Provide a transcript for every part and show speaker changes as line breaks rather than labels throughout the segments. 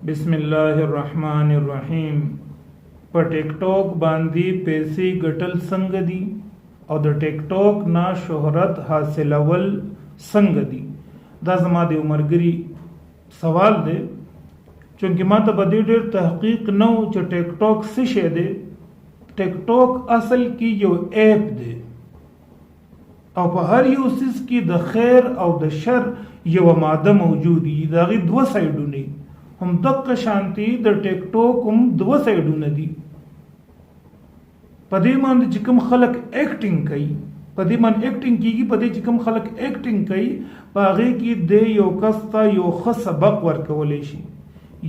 بسم الله الرحمن الرحیم. په ټیک ټاک باندې پیسې ګټل څنګه دي او د ټیک ټاک نه شهرت حاصلول څنګه دي؟ دا زما د عمرګری سوال دی، چونکه ما ته په دې ډېر تحقیق نه و چې ټیک ټاک څه شی دی. ټیک ټاک اصل کې یو ایپ دی او په هر یو سیس کې د خیر او د شر یو ماده موجودی. د هغې دوه سایډونه هم دقه شانتي د ټیک ټاک هم دوه سایډونه دي. په دې باندې چې کوم خلک ایکټینګ کوي، په دې باندې ایکټینګ کیږي، په دې چې کوم خلک ایکټینګ کوي په هغې کې د یو کس ته یو ښه سبق ورکولی شي،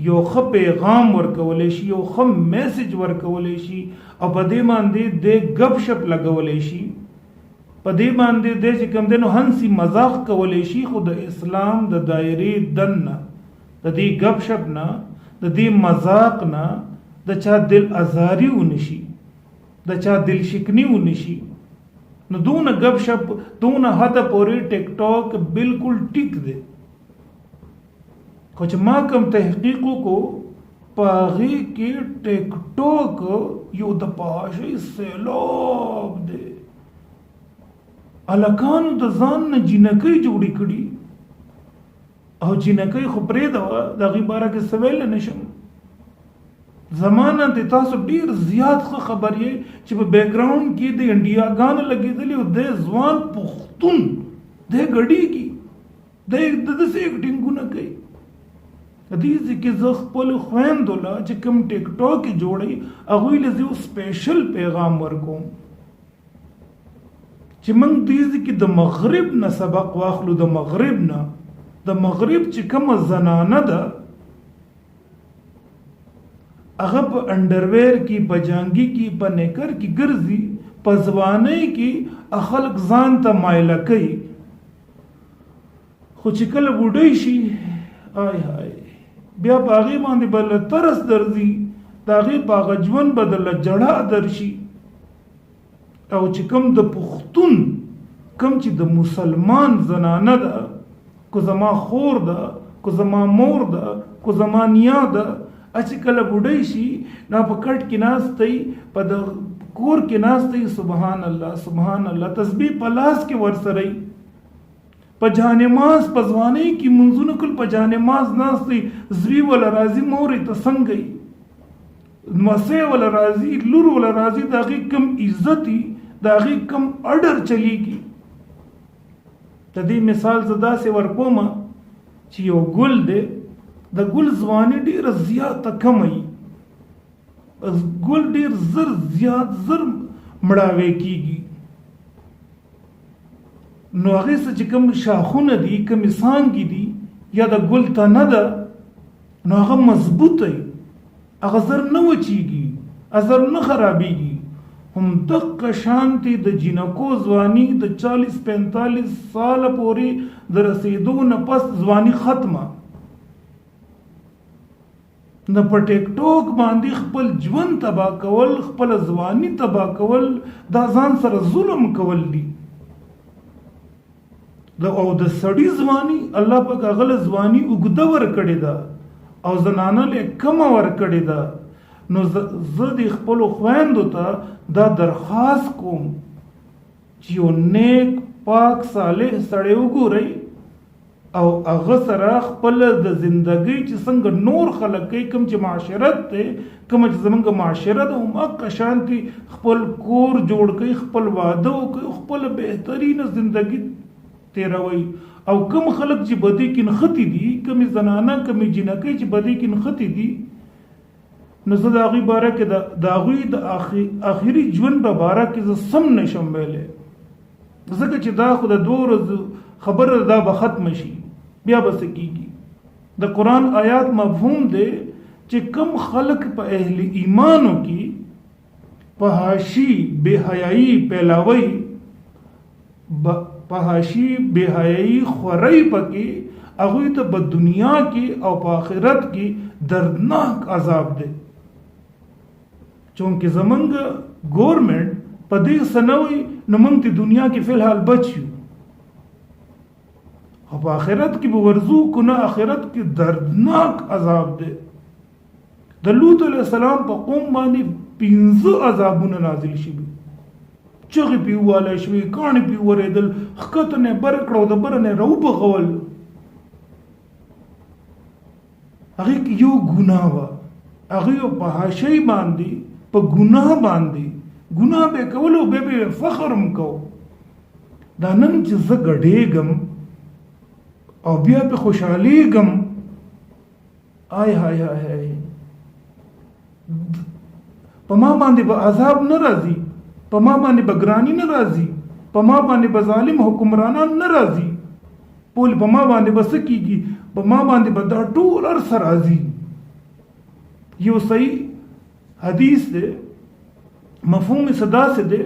یو ښه پیغام ورکولی شي، یو ښه میسج ورکولی شي او په دې باندې د ګپ شپ لګولی شي، په دې باندې د چې کوم دی نو هنسي مذاق کولی شي. خو د اسلام د دایرې دننه د دې ګپ شپ نه، د دې مذاق نه د چا دل ازاري ونشي، د چا دل شکني ونشي. نو دونه ګپ شپ دونه حده پورې ټیک ټاک بالکل ټیک دی. خو چې ما کوم تحقیق وکړو په هغې کې ټیک ټاک یو د فحاشۍ سیلاب دی. هلکانو د ځان نه جینکۍ جوړې کړي او جینکۍ خو پرېږده وه، د هغې باره کې څه ویلی نه شم. زمانه د تاسو ډېر زیات ښه خبر یې چې په بیکګراؤنډ کې د انډیاګانې لګېدلي او دی ځوان پښتون دی ګډېږي، دی داسې ایکټینګونه کوي. دې کې زه خپلو خویندو له چې کوم ټیک ټاک یې جوړوي هغوی له زه یو سپیشل پیغام ورکوم چې موږ دې کې د مغرب نه سبق واخلو. د مغرب نه، د مغرب چې کومه زنانه ده هغه په انډرویر کې، په جانګي کې، په نیکر کې ګرځي، په ځوانۍ کې خلک ځان ته مایله کوي، خو چې کله بوډۍ شي آی های بیا په هغې باندې به له ترس درځي، د هغې په هغه ژوند به د له جړا درشي. او چې کوم د پښتون، کوم چې د مسلمان زنانه ده، کو زما خور ده، کو زما مور ده، کو زما نیا ده، چې کله بوډۍ شي نو په کټ کې ناستی، په د کور کې ناستی، سبحان الله سبحان الله، تسبیح په لاس کې ورسره وي، په جانماز په ځوانۍ کې منځونه کول، په جانماز ناستی، زوی وله راځي مورې ته څنګه یي، مسۍ وله راځي، لور وله راځي، د هغې کم عزت وي، د هغې کم اډر چلیږي. د دې مثال زه داسې ورکوم چې یو ګل دی، د ګل ځواني ډېره زیاته کمه وي، ګل ډېر زیات زر مړاوی کېږي. نو هغې څه چې کوم شاخونه دي، کومې څانګې دي، یا د ګل تنه ده، نو هغه مضبوطه وي، هغه زر نه وچېږي، زر نه خرابېږي. هم دقه شانتې د جینکو ځواني د 40-45 ساله پورې د رسېدو نه پس ځواني ختمه. نه په ټیک ټاک باندې خپل ژوند تباه کول، خپل ځواني تباه کول، دا ځان سره ظلم کول دي. او د سړي ځواني الله پاک هغه له ځواني اوږده ورکړې ده او زنانه له کمه ورکړې ده. نو زه د خپلو خویندو ته دا درخواست کوم چې یو نیک پاک صالح سړی وګورئ او هغه سره خپل د زندګۍ چې څنګه نور خلک کوي، کوم چې معاشرت دی، کوم چې زمونږ معاشره ده، هماغه شانتې خپل کور جوړ کوي، خپل واده وکړي، خپل بهترینه زندګي تیروي. او کوم خلک چې بدې کې نښتي دي، کومې زنانه، کومې جینکۍ چې بدې کې نښتي دي، نو زه د هغوی باره کې د هغوی د آخري ژوند په باره کې زه سم نشم ویلی، ځکه چې دا خو د 2 ورځو خبره دا به ختمه شي، بیا به څه کېږي. د قرآن آیات مفهوم دی چې کوم خلک په اهل ایمانو کې فحاشي بې حیایي پیلاوي، فحاشي بې حیایي خورئ پکې، هغوی ته په دنیا کې او په آخرت کې دردناک عذاب دی. چونکه زمونږ ګورمنټ په دې څه نه وایي نو موږ د دنیا کې فی الحال بچ یو، او په آخرت کې به ورځو، که نه آخرت کې دردناک عذاب دی. د لوط علیه السلام په قوم باندې 15 عذابونه نازل شوي، چغې پې ووالی شوې، کاڼې پې ورېدل، ښکته نه بر کړه او د بره نه راوبغول. هغې کې یو ګناه وه، هغې په حاشۍ باندې په ګناه باندې ګناه به یې کول او بیا به یې فخر هم کو. دا نن چې زه ګډېږم او بیا پې خوشحالېږم، آی های های های په ما باندې به عذاب نه راځي، په ما باندې به ګرانی نه راځي، په ما باندې به ظالم حکمرانان نه راځي، پول په ما باندې به څه کېږي، په ما باندې به دا ټول هر څه راځي. یو صحیح حدیث دی، مفهوم یې څه داسې دی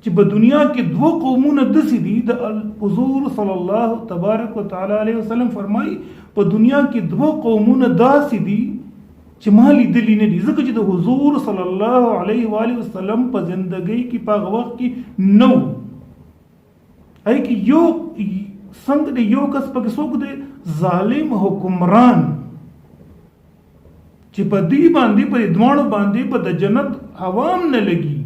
چې په دنیا کې 2 قومونه داسې دي، د حضور صلی الله تبارک وتعالی علیه وسلم فرمایي په دنیا کې 2 قومونه داسې دي چې ما لیدلي نه دي، ځکه چې د حضور صلی الله علیه و آله وسلم په زندګۍ کې په هغه وخت کې نو ای کې یو څنګه دی، یو کس پکې څوک دی ظالم حکمران چې په دې باندې په دواړو باندې په د جنت عوام نه لګي،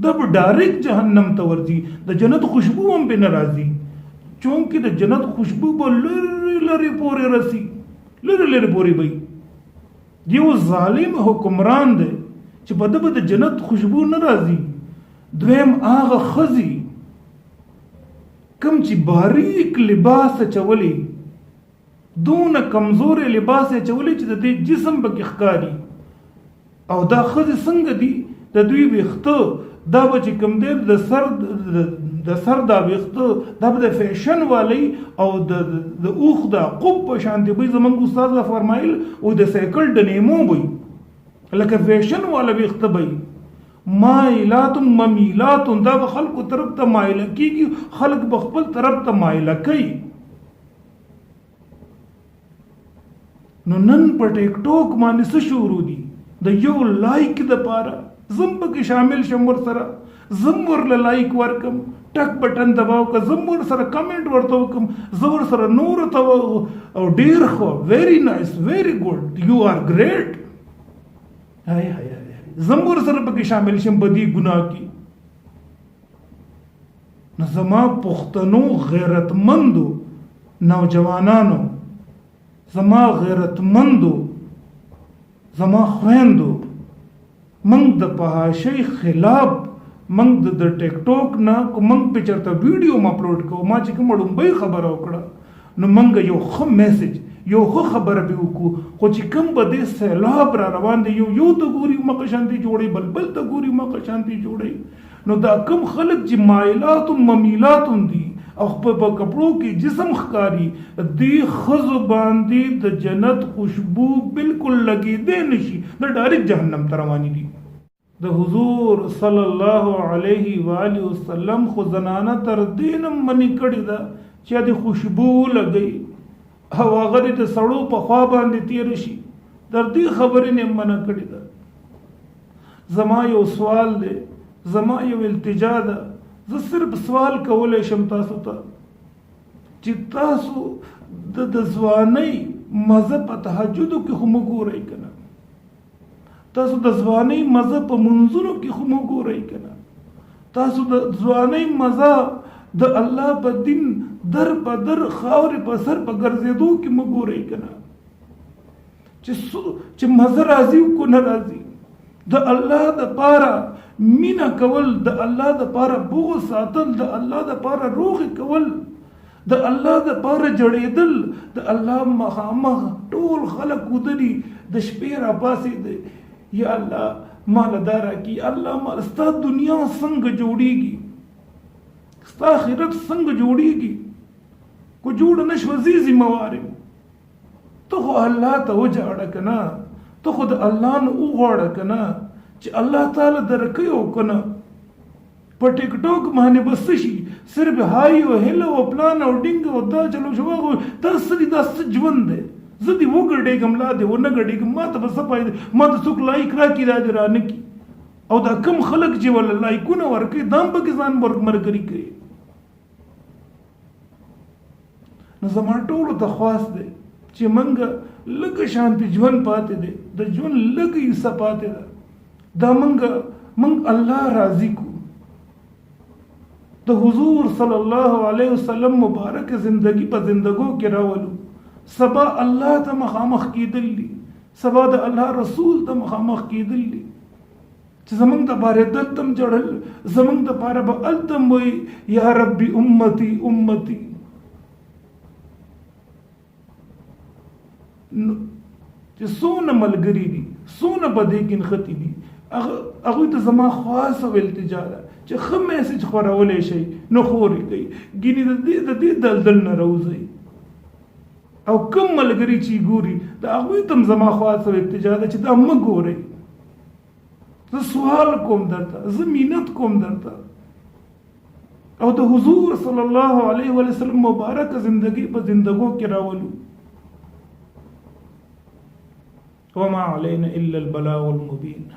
دا به ډایرکټ جهنم ته ورځي، د جنت خوشبو هم پې نه راځي، چونکې د جنت خوشبو به لرې لرې پورې رسي، لرې لرې پورې به یو ظالم حکمران دی چې په ده به د جنت خوشبو نه راځي. دویم هغه ښځې کم چې باریک لباس اچولی، دونه کمزورې لباس اچولی چې د دې جسم پکې ښکاري، او دا ښځې څنګه دي، د دوی ویښته دا به چې کوم دی د سر دا ویښته دا به د فیشن والی او د اوښ د عقب په شانتې به زموږ استاد را فرمایل او د سایکل د نیمو به لکه فیشن والا ویښته به مایلات ممیلات، دا به خلکو طرف ته مایله کېږي، خلک به خپل طرف ته مایله کوي. نو نن په ټیک ټوک باندې څه شروع دي، د یو لایک دپاره زم پکې شامل شم، ورسره زم ورله لایک ورکم، ټک بټن دباو که زم ورسره کمنټ ورته وکم، زه ورسره نورو ته او ډېر ښه، ویری نایس، ویری ګډ، یو آر ګریټ، هاي هاي هاي زم ورسره پکې شامل شم په دې ګناه کې. نو زما پښتنو غیرتمندو نوجوانانو، زما غیرتمندو، زما خویندو، منگ د پهاشۍ خلاف، منگ د ټیک ټوک نه کو منگ په چرته ویډیو م اپلوډ کو، ما چې کوم ډومبۍ خبره وکړه نو منگ یو ښه میسج، یو ښه خبره به وکړو، خو چې کوم به دې سیلاب را روان دی، یو ته ګوري مکه شانتي جوړی، بل ته ګوري مکه شانتي جوړی، نو دا کم خلک چې مایلات و ممیلات دي او په کپړو کې جسم ښکاري، دې ښځو باندې د جنت خوشبو بالکل لګېدی نشي، د ډایرکټ جهنم ته روانې دي. د حضور صلی الله علیه و آله وسلم خو زنانه تر دې نه منې کړې ده چې د خوشبو لګوي او هغه د سړو په خوا باندې تېره شي، تر دې خبرې نه منع کړې ده. زما یو سوال دی، زما یو التجا ده، زه صرف سوال کولی شم تاسو ته چې تاسو د ځوانۍ مزه په تهجدو کې خو مه ګورئ که نه، تاسو د ځوانۍ مزه په منځونو کې خو مه ګورئ که نه، تاسو د ځوانۍ مزه د الله په دین در په در خاورې په سر په ګرځېدو کې مه ګورئ که نه، چې مزه راځي کو نه راځي. د الله دپاره مینه کول، د الله دپاره بغض ساتل، د الله دپاره روغې کول، د الله دپاره جړېدل، د الله مخامخ ټول خلک وده دي، د شپې را پاڅېدی، یا الله ماله دا راکړي، الله ماله ستا دنیا څنګه جوړېږي، ستا آخرت څنګه جوړېږي، کو جوړه نه شوه زه ذمهوار یم. ته خو الله ته وجاړه که نه، ته خو د الله نه وغواړه که نه چې الله تعالی درکوي او که نه. په ټیک ټوک باندې به څه شي، صرف های او هیله او پلان او ډینګ او دا چلو شو، دا څه دي، دا څه ژوند دی، زه دې وګډېږم لا دې ونه ګډېږم، ما ته به څه فایده، ما ته څوک لایک راکړي را دې رانه کړي، او دا کم خلک چې ولا لایکونه ورکوي دا هم پکې ځان ملګري کوي. نو زما ټولو ته خواست دی چې موږ لږ شانتي ژوند پاتې دی، د ژوند لږ حصہ پاتې ده. دا منګ الله راضي کو. د حضور صلی الله علیه وسلم مبارک زندگی په زندګو کې راولو. سبا الله ته مخامخ کېدل دي، سبا د الله رسول ته مخامخ کېدل دي چې زمونږ د باره دلتم جوړل، زمونږ د پاره به التم وي یا ربي امتي امتي. چې څونه ملګري دي، څونه په دې کې نښتي دي، هغوی ته زما خواص او التجا ده چې ښه میسج خورولی شي نو خورې کوي، ګینې د دې دلدل نه راوځئ. او کوم ملګري چې ګوري د هغوی ته هم زما خواص او التجا ده چې دا مه ګورئ. زه سوال کوم درته، زه مینت کوم درته. او د حضور صلی الله علیه وسلم مبارک زندگی په زندګو کې راولو. وما علينا إلا البلاغ المبين.